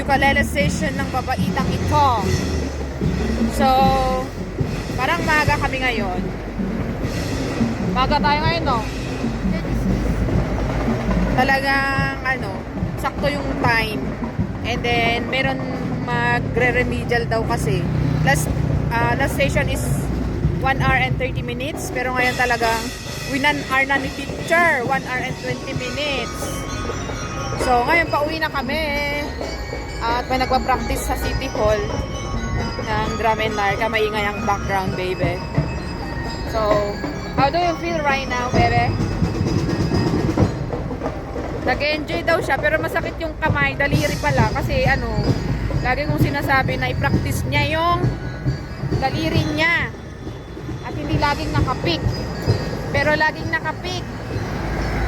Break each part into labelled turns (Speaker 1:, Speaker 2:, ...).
Speaker 1: ukulele station ng babaitang ito. So, parang maaga kami ngayon. Maaga tayo ngayon, no? Talagang, sakto yung time. And then, meron magre-remedial daw kasi. Last station is 1 hour and 30 minutes. Pero ngayon talagang, winan hour na ni teacher. 1 hour and 20 minutes. So, ngayon pauwi na kami. At may nagpa-practice sa City Hall ng drum and larka. Maingay ang background, baby. So, how do you feel right now, baby? Nag-enjoy daw siya, pero masakit yung kamay, daliri pala. Kasi lagi kong sinasabi na i-practice niya yung daliri niya. At hindi laging nakapik. Pero laging nakapik.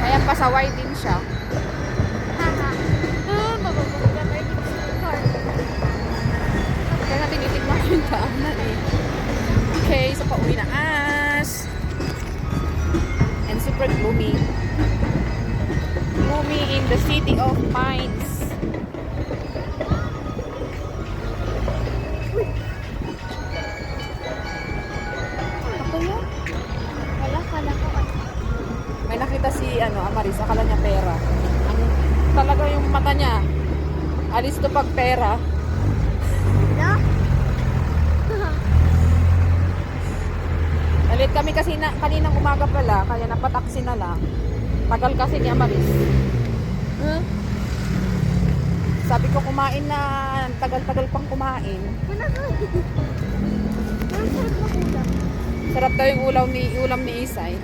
Speaker 1: Kaya pasaway din siya. Kaya natin itignan yung daanan eh. Okay, so pauwi na as. And super gloomy. Gloomy in the city of Pines. Ako yun?
Speaker 2: Wala, kala ko.
Speaker 1: May nakita si Amaris, akala niya pera. Talaga yung mata niya. Alis to pag pera.
Speaker 2: No?
Speaker 1: Nalit kami kasi kaninang umaga pala, kaya napataksi na lang. Tagal kasi ni Amaris. Sabi ko kumain na, tagal-tagal pang kumain. Sarap daw yung ulam ni Isay.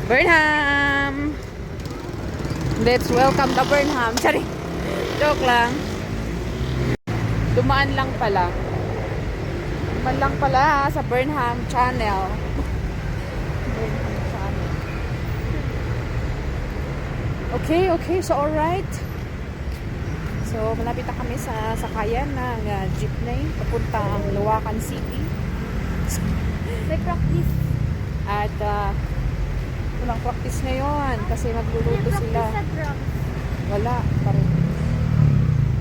Speaker 1: Burnham! Let's welcome the Burnham. Sorry. Joke lang. Dumaan lang pala. Dumaan lang pala sa Burnham Channel. Burnham Channel. Okay. So, alright. So, malapit na kami sa sakayan ng jeepney papuntang Luwakan City.
Speaker 2: May practice.
Speaker 1: At walang practice ngayon kasi magluluto sila.
Speaker 2: May practice sa drum.
Speaker 1: Wala pa rin.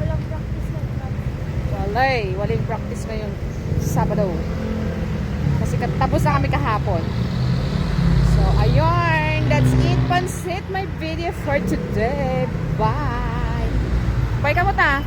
Speaker 2: Walang practice sa drum.
Speaker 1: Walang practice ngayon. Sabado. Kasi tapos na kami kahapon. So, ayun. That's it. Pansit my video for today. Bye. Bye ka mo ta.